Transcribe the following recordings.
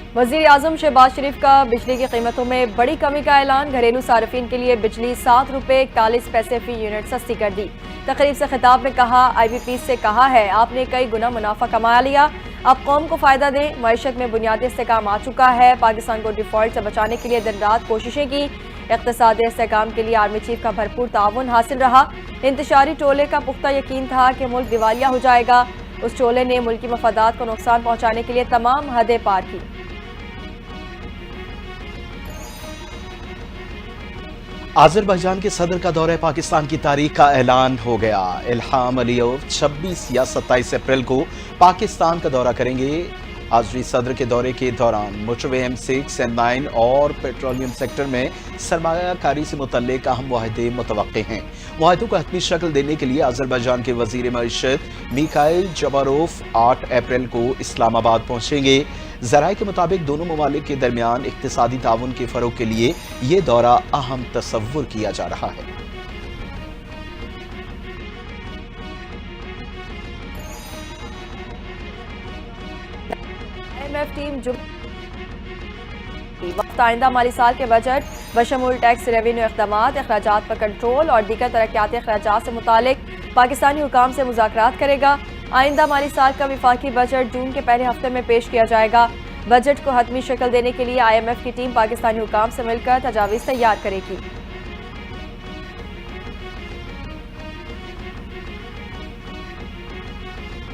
वज़ीर आज़म शहबाज शरीफ का बिजली की कीमतों में बड़ी कमी का ऐलान। घरेलू सार्फिन के लिए बिजली 7 रुपये 41 पैसे फी यूनिट सस्ती कर दी। तकरीब से खिताब में कहा, IBP से कहा है आपने कई गुना मुनाफा कमा लिया, अब कौम को फ़ायदा दें। मईशत में बुनियादी इस्तेहकाम आ चुका है। पाकिस्तान को डिफ़ॉल्ट से बचाने के लिए दिन रात कोशिशें की। इक़्तिसादी इस्तेहकाम के लिए आर्मी चीफ का भरपूर ताउन हासिल रहा। इंतशारी टोले का पुख्ता यकीन था कि मुल्क दिवालिया हो जाएगा। उस टोले ने मुल्की मफादात को नुकसान पहुँचाने के लिए तमाम हदें पार की। आज़रबाईजान के सदर का दौरे पाकिस्तान की तारीख का ऐलान हो गया। इल्हाम अलीयव 26 या 27 अप्रैल को पाकिस्तान का दौरा करेंगे। आज़री सदर के दौरे के दौरान मोटरवे M6, M9 और पेट्रोलियम सेक्टर में सरमायाकारी से मुतल्लिक अहम मुआहदे मुतवक्के हैं। मुआहदों को हतमी शक्ल देने के लिए आज़रबाईजान के वज़ीर मईशत मिखाइल जबारोफ 8 अप्रैल को इस्लामाबाद पहुंचेंगे। ज़राए के मुताबिक दोनों ममालिक के दरमियान इक्तिसादी ताउन के फ़रोग़ के लिए ये दौरा अहम तसव्वुर किया जा रहा है। IMF टीम वक्त आइंदा माली साल के बजट बशमूल टैक्स, रेवेन्यू इक़दामात, अखराजात पर कंट्रोल और दीगर तरक्याती अखराजात से मुतालिक पाकिस्तानी हुकाम से मुज़ाकरात करेगा। आइंदा माली साल का विफाकी बजट जून के पहले हफ्ते में पेश किया जाएगा। बजट को हतमी शक्ल देने के लिए IMF की टीम पाकिस्तानी हुकाम से मिलकर तजावीज़ तैयार करेगी।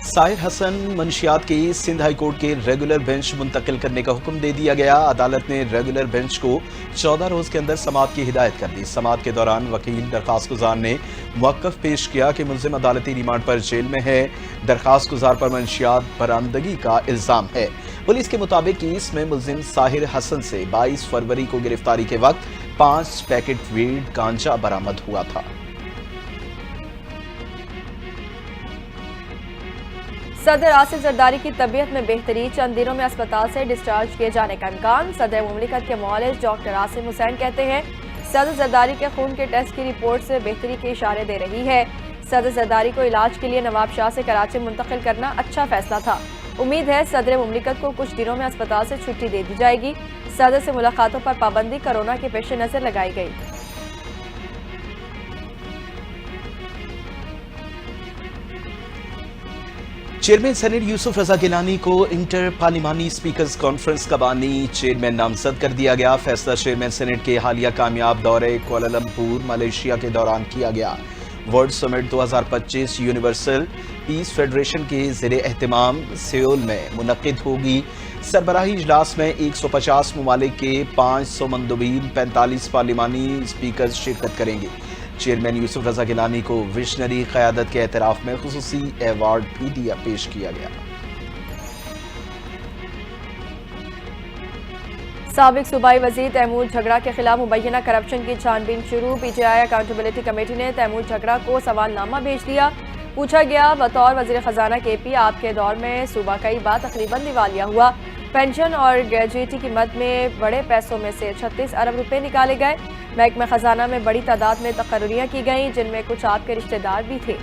साहिर हसन मंशियात की सिंध हाई कोर्ट के रेगुलर बेंच मुंतकिल करने का हुक्म दे दिया गया। अदालत ने रेगुलर बेंच को 14 रोज के अंदर समाअत की हिदायत कर दी। समाअत के दौरान वकील दरखास्त गुजार ने मुवक्कफ पेश किया कि मुल्जिम अदालती रिमांड पर जेल में है। दरखास्त गुजार पर मंशियात बरामदगी का इल्जाम है। पुलिस के मुताबिक केस में मुल्जिम साहिर हसन से 22 फरवरी को गिरफ्तारी के वक्त 5 पैकेट वीड गांजा बरामद हुआ था। सदर आसिफ जरदारी की तबीयत में बेहतरी, चंद दिनों में अस्पताल से डिस्चार्ज किए जाने का इम्कान। सदर मुमलिकत के मुआलिज डॉक्टर आसिम हुसैन कहते हैं सदर जरदारी के खून के टेस्ट की रिपोर्ट से बेहतरी के इशारे दे रही है। सदर जरदारी को इलाज के लिए नवाब शाह से कराची मुंतकिल करना अच्छा फैसला था। उम्मीद है सदर मुमलिकत को कुछ दिनों में अस्पताल से छुट्टी दे दी जाएगी। सदर से मुलाकातों पर पाबंदी कोरोना के पेश नज़र लगाई गई। चेयरमैन सेनेट यूसुफ रजा गिलानी को इंटर पार्लिमानी स्पीकर्स कॉन्फ्रेंस का बानी चेयरमैन नामजद कर दिया गया। फैसला चेयरमैन सेनेट के हालिया कामयाब दौरे कुआलालंपुर मलेशिया के दौरान किया गया। World summit 2025 universal peace federation के ज़ेरे एहतमाम सियोल में मुनक्किद होगी। सरबराही इजलास में 150 ममालिक के 500 मंदुबीन 45 पार्लिमानी स्पीकर्स शिरकत करेंगे। चेयरमैन यूसुफ रजा गिलानी को विजनरी क़यादत के एतराफ़ में खुसूसी एवार्ड भी पेश किया गया। साबिक सूबाई वज़ीर तैमूर झगड़ा के खिलाफ मुबैना करप्शन की छानबीन शुरू। PTI अकाउंटेबिलिटी कमेटी ने तैमूर झगड़ा को सवालनामा भेज दिया। पूछा गया, बतौर वज़ीर ख़जाना KP आपके दौर में सूबा कई बार तकरीबन दिवालिया हुआ। पेंशन और ग्रेजुएटी की मद में बड़े पैसों में से 36 अरब रुपए निकाले गए। महकमा खजाना में बड़ी तादाद में तकर्रियाँ की गईं, जिनमें कुछ आपके रिश्तेदार भी थे।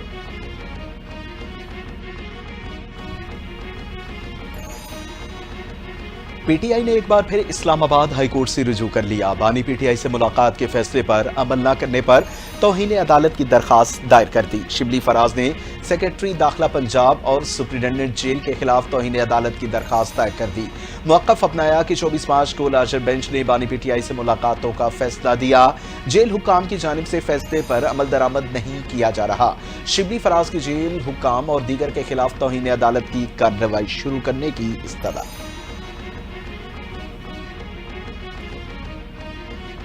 PTI ने एक बार फिर इस्लामाबाद हाई कोर्ट से रुजू कर लिया। बानी PTI से मुलाकात के फैसले पर अमल न करने पर तौहीन अदालत की दरखास्त दायर कर दी। शिबली फराज ने सेक्रेटरी दाखिला पंजाब और सुप्रिटेंडेंट जेल के खिलाफ तौहीन अदालत की दरखास्त दायर कर दी। मौक़िफ़ अपनाया कि 24 मार्च को लार्जर बेंच ने बानी PTI से मुलाकातों का फैसला दिया। जेल हुक्काम की जानिब से फैसले पर अमल दरामद नहीं किया जा रहा। शिबली फराज की जेल हुक्काम और दीगर के खिलाफ तौहीन अदालत की कार्रवाई शुरू करने की इस्तदा।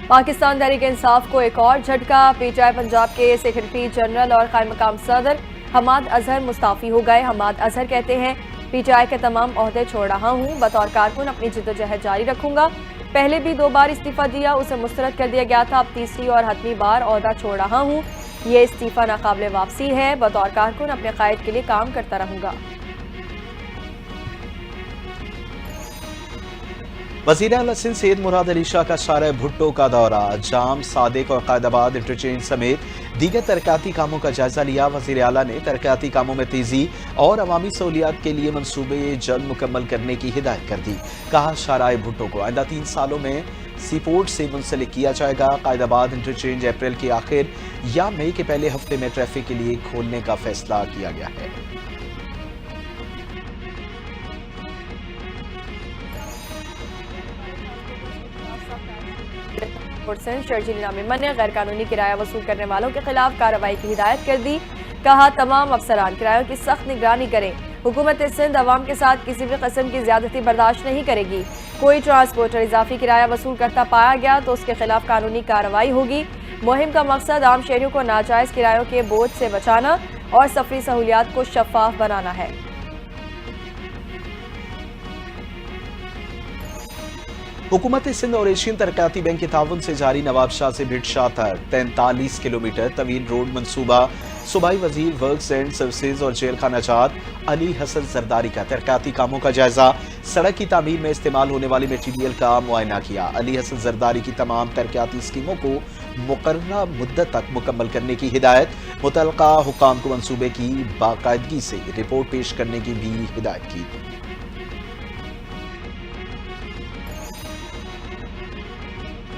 पाकिस्तान तहरीक इंसाफ को एक और झटका। PTI पंजाब के सेक्रेटरी जनरल और कायम मकाम सदर हमाद अजहर मुस्ताफी हो गए। हमाद अजहर कहते हैं PTI के तमाम ओहदे छोड़ रहा हूँ, बतौर कारकुन अपनी जिद्दोजहद जारी रखूंगा। पहले भी 2 बार इस्तीफा दिया, उसे मुस्तरद कर दिया गया था। अब तीसरी और हतमी बार ओहदा छोड़ रहा हूँ। ये इस्तीफा नाकाबिले वापसी है। बतौर कारकुन अपने कायद के लिए काम करता रहूंगा। वज़ीर आला सिंध सैयद मुराद अली शाह का शारा भुट्टो का दौरा। जाम, सादिक और कायदाबाद इंटरचेंज समेत دیگر ترقیاتی کاموں کا جائزہ لیا۔ وزیر اعلیٰ نے ترقیاتی کاموں میں تیزی اور عوامی سہولیات کے لیے منصوبے جلد مکمل کرنے کی ہدایت کر دی۔ کہا شاہراہ بھٹو کو آئندہ 3 سالوں میں سی پورٹ سے منسلک کیا جائے گا۔ قائد آباد انٹرچینج اپریل کے آخر یا مئی کے پہلے ہفتے میں ٹریفک کے لیے کھولنے کا فیصلہ کیا گیا ہے۔ شرجیل نظام امن نے غیر قانونی کرایہ وصول کرنے والوں کے خلاف کارروائی کی ہدایت کر دی۔ کہا تمام افسران کرایوں کی سخت نگرانی کریں۔ حکومت سندھ عوام کے ساتھ کسی بھی قسم کی زیادتی برداشت نہیں کرے گی۔ کوئی ٹرانسپورٹر اضافی کرایہ وصول کرتا پایا گیا تو اس کے خلاف قانونی کارروائی ہوگی۔ مہم کا مقصد عام شہریوں کو ناجائز کرایوں کے بوجھ سے بچانا اور سفری سہولیات کو شفاف بنانا ہے۔ حکومت سندھ اور ایشین ترقیاتی بینک کے تعاون سے جاری نواب شاہ سے بھٹ شاہ تک 43 کلومیٹر طویل روڈ منصوبہ۔ صوبائی وزیر ورکس اینڈ سروسز اور جیل خانہ جات علی حسن زرداری کا ترقیاتی کاموں کا جائزہ۔ سڑک کی تعمیر میں استعمال ہونے والی میٹیریل کا معائنہ کیا۔ علی حسن زرداری کی تمام ترقیاتی اسکیموں کو مقررہ مدت تک مکمل کرنے کی ہدایت۔ متعلقہ حکام کو منصوبے کی باقاعدگی سے رپورٹ پیش کرنے کی بھی ہدایت کی۔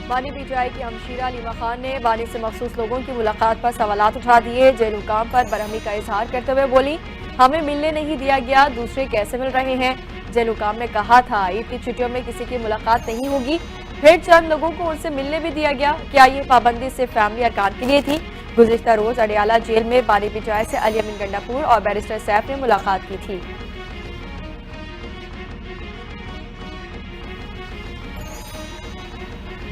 بانی پی ٹی آئی کی ہمشیرہ علیمہ خان نے بانی سے مخصوص لوگوں کی ملاقات پر سوالات اٹھا دیے۔ جیل حکام پر برہمی کا اظہار کرتے ہوئے بولی، ہمیں ملنے نہیں دیا گیا، دوسرے کیسے مل رہے ہیں؟ جیل حکام نے کہا تھا عید کی چھٹیوں میں کسی کی ملاقات نہیں ہوگی، پھر چند لوگوں کو ان سے ملنے بھی دیا گیا۔ کیا یہ پابندی صرف فیملی ارکان کے لیے تھی؟ گزشتہ روز اڈیالہ جیل میں بانی پی ٹی آئی سے علی امین گنڈاپور اور بیرسٹر سیف نے ملاقات کی تھی۔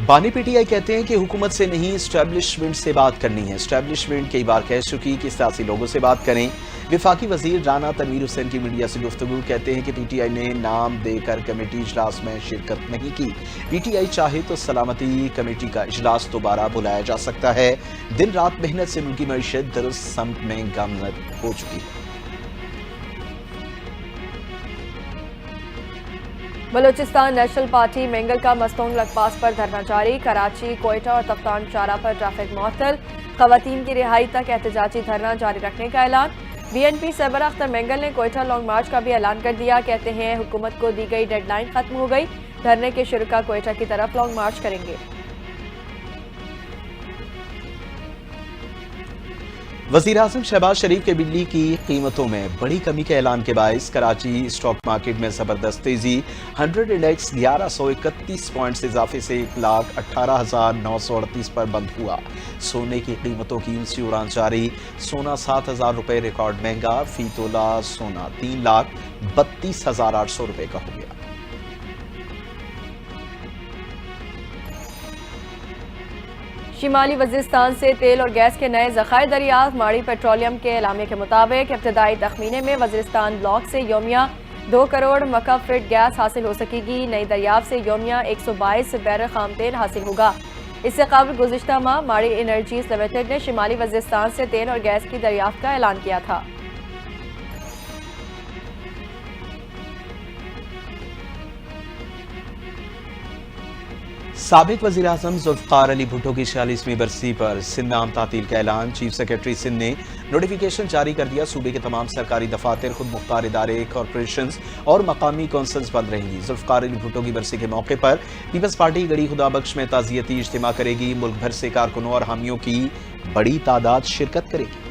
بانی پی ٹی آئی کہتے ہیں کہ حکومت سے نہیں اسٹیبلشمنٹ سے بات کرنی ہے۔ اسٹیبلشمنٹ کئی بار کہہ چکی کہ سیاسی لوگوں سے بات کریں۔ وفاقی وزیر رانا تنویر حسین کی میڈیا سے گفتگو، کہتے ہیں کہ پی ٹی آئی نے نام دے کر کمیٹی اجلاس میں شرکت نہیں کی۔ پی ٹی آئی چاہے تو سلامتی کمیٹی کا اجلاس دوبارہ بلایا جا سکتا ہے۔ دن رات محنت سے ملکی معیشت درست سمت میں گامزن ہو چکی ہے۔ بلوچستان نیشنل پارٹی مینگل کا مستونگ لگ پاس پر دھرنا جاری۔ کراچی، کوئٹہ اور تفتان چارہ پر ٹریفک معطل۔ خواتین کی رہائی تک احتجاجی دھرنا جاری رکھنے کا اعلان۔ بی این پی سربراہ اختر مینگل نے کوئٹہ لانگ مارچ کا بھی اعلان کر دیا۔ کہتے ہیں حکومت کو دی گئی ڈیڈ لائن ختم ہو گئی، دھرنے کے شرکاء کوئٹہ کی طرف لانگ مارچ کریں گے۔ وزیراعظم شہباز شریف کے بجلی کی قیمتوں میں بڑی کمی کے اعلان کے باعث کراچی اسٹاک مارکیٹ میں زبردست تیزی۔ 100 انڈیکس 1131 پوائنٹ سے اضافے سے 1,18,938 پر بند ہوا۔ سونے کی قیمتوں کی اونچی اڑان جاری۔ سونا 7,000 روپے ریکارڈ مہنگا، فی تولہ سونا 3,32,800 روپے کا ہو گیا۔ شمالی وزیرستان سے تیل اور گیس کے نئے ذخائر دریافت۔ ماڑی پیٹرولیم کے اعلامیے کے مطابق ابتدائی تخمینے میں وزیرستان بلاک سے یومیہ 2 کروڑ مکعب فٹ گیس حاصل ہو سکے گی۔ نئی دریافت سے یومیہ 122 بیرل خام تیل حاصل ہوگا۔ اس سے قبل گزشتہ ماہ ماڑی انرجیز لمیٹڈ نے شمالی وزیرستان سے تیل اور گیس کی دریافت کا اعلان کیا تھا۔ سابق وزیراعظم ذوالفقار علی بھٹو کی 46ویں برسی پر سندھ میں عام تعطیل کا اعلان۔ چیف سیکرٹری سندھ نے نوٹیفیکیشن جاری کر دیا۔ صوبے کے تمام سرکاری دفاتر، خود مختار ادارے، کارپوریشنز اور مقامی کونسلز بند رہیں گی۔ ذوالفقار علی بھٹو کی برسی کے موقع پر پیپلز پارٹی گڑھی خدا بخش میں تعزیتی اجتماع کرے گی۔ ملک بھر سے کارکنوں اور حامیوں کی بڑی تعداد شرکت کرے گی۔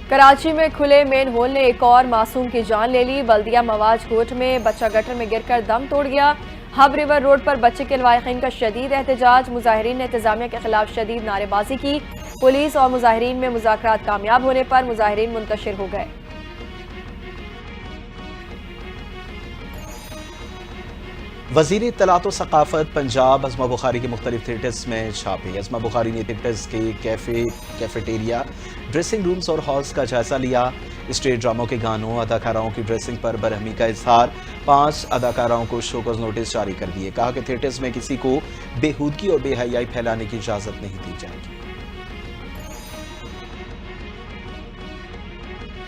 کراچی میں کھلے مین ہول نے ایک اور معصوم کی جان لے لی۔ بلدیہ مواج کوٹ میں بچہ گٹر میں گر کر دم توڑ گیا۔ ہب ریور روڈ پر بچے کے لواحقین کا شدید احتجاج۔ مظاہرین نے انتظامیہ کے خلاف شدید نعرے بازی کی۔ پولیس اور مظاہرین میں مذاکرات کامیاب ہونے پر مظاہرین منتشر ہو گئے۔ وزیر اطلاعات و ثقافت پنجاب ازما بخاری کے مختلف تھیٹرز میں چھاپے۔ ازما بخاری نے تھیٹرز کے کیفیٹیریا، ڈریسنگ رومز اور ہالز کا جائزہ لیا۔ اسٹیج ڈراموں کے گانوں، اداکاراؤں کی ڈریسنگ پر برہمی کا اظہار۔ 5 اداکاراؤں کو شوکاز نوٹس جاری کر دیے۔ کہا کہ تھیٹرز میں کسی کو بےہودگی اور بے حیائی پھیلانے کی اجازت نہیں دی جائے گی۔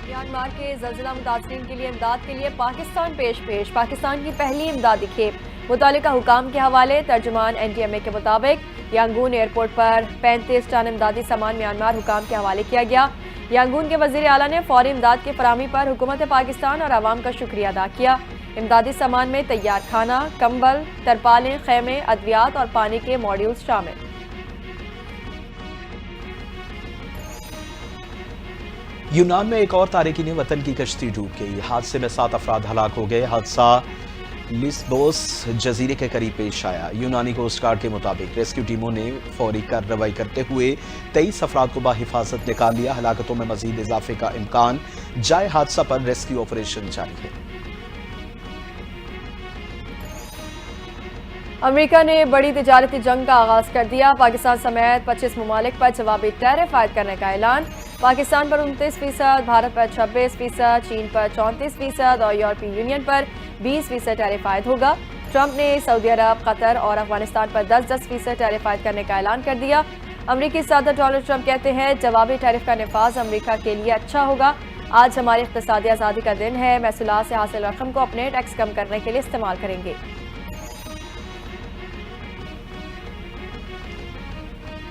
میانمار کے زلزلہ متاثرین کے لیے امداد کے لیے پاکستان پیش۔ پاکستان کی پہلی امدادی کھیپ मुतालिका हुकाम के हवाले तर्जुमान NTMA के मुताबिक यांगून एयरपोर्ट पर 35 टन इमदादी सामान म्यांमार हुकाम के हवाले किया गया। यांगून के वजीर आला ने फौरी इमदाद की फराहमी पर हुकूमत पाकिस्तान और आवाम का शुक्रिया अदा किया। इमदादी सामान में तैयार खाना, कंबल, तरपालें, खेमे, अद्वियात और पानी के मॉड्यूल्स शामिल। यूनान में एक और तारिकीन वतन की कश्ती डूब गई। हादसे में 7 अफराद हलाक हो गए। हादसा लिस्बोस जजीरे के करीब पेश आया। यूनानी कोस्ट गार्ड के मुताबिक रेस्क्यू टीमों ने फौरी कार्रवाई करते हुए 23 अफराद को बाहिफाजत निकाल लिया। हलाकतों में मजीद इजाफे का इम्कान। जाए हादसा पर रेस्क्यू ऑपरेशन जारी है। अमेरिका ने बड़ी तिजारती जंग का आगाज कर दिया। पाकिस्तान समेत 25 ममालिक पर जवाबी टैरिफ आयद करने का ऐलान। पाकिस्तान पर 29%, भारत पर 26%, चीन पर 34% और यूरोपीय यूनियन पर 20% टैरिफ आयद होगा। ट्रंप ने सऊदी अरब, कतर और अफगानिस्तान पर 10% टैरिफ आयद करने का ऐलान कर दिया। अमरीकी सदर डोनाल्ड ट्रंप कहते हैं जवाबी टैरिफ का नफाज अमरीका के लिए अच्छा होगा। आज हमारी इक़्तिसादी आज़ादी का दिन है। महसूलात से हासिल रकम को अपने टैक्स कम करने के लिए इस्तेमाल करेंगे।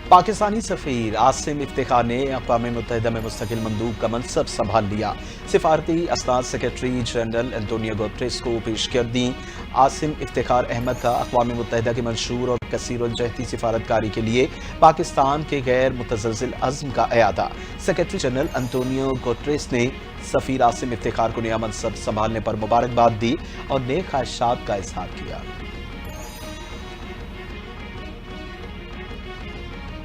पाकिस्तानी सफ़ीर आसिम इफ्तिखार ने अक़वाम मुत्तहिदा में मुस्तकिल मंदूब का मनसब संभाल लिया। सिफारती असनाद सेक्रेटरी जनरल एंटोनियो गुटेरेस को पेश कर दी। आसिम इफ्तिखार अहमद का अक़वाम मुत्तहिदा की मंशूर और कसीरुल-जहती सिफारतकारी के लिए पाकिस्तान के गैर मुतज़लज़िल अज़्म का अयादा। सेक्रेटरी जनरल एंटोनियो गुटेरेस ने सफ़ीर आसिम इफ्तिखार को नया मनसब संभालने पर मुबारकबाद दी और नेक ख्वाहिशात का इज़हार किया।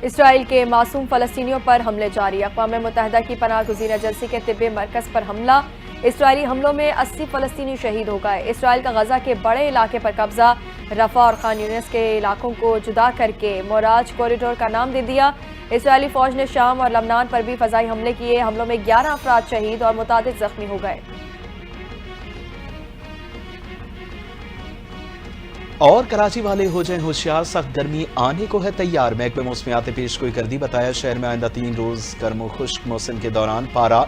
इसराइल के मासूम फ़लस्तीनियों पर हमले जारी। अक़वाम मुत्तहिदा की पनाह गुज़ीर एजेंसी के तिब्बी मरकज़ पर हमला। इसराइली हमलों में 80 फ़लस्तीनी शहीद हो गए। इसराइल का गज़ा के बड़े इलाके पर कब्जा। रफ़ा और खान यूनिस के इलाकों को जुदा करके मोराज कॉरिडोर का नाम दे दिया। इसराइली फ़ौज ने शाम और लबनान पर भी फ़ज़ाई हमले किए। हमलों में 11 अफराद शहीद और मुतादिद ज़ख्मी हो गए। और कराची वाले हो जाएं होशियार, सख्त गर्मी आने को है तैयार। महकमे मौसमियात ने पेश गोई कर दी। बताया शहर में आइंदा 3 रोज गर्म और खुश्क मौसम के दौरान पारा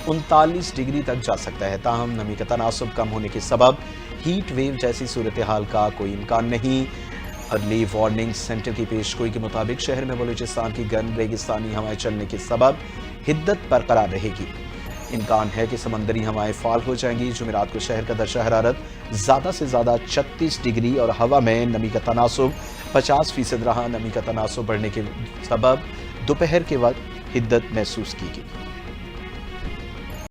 39 डिग्री तक जा सकता है। ताहम नमी का तनासुब कम होने के सबब हीट वेव जैसी सूरत हाल का कोई इम्कान नहीं। अर्ली वार्निंग सेंटर की पेश गोई के मुताबिक शहर में बलूचिस्तान की गर्म रेगिस्तानी हवाएं चलने के सबब हिद्दत बरकरार रहेगी। इम्कान है कि समंदरी हवाएं फाल हो जाएंगी। जुमेरात को शहर का दर्जा हरारत ज़्यादा से ज़्यादा 36 डिग्री और हवा में नमी का तनासुब 50% रहा। नमी का तनासुब बढ़ने के सबब दोपहर के वक्त हिद्दत महसूस की गई।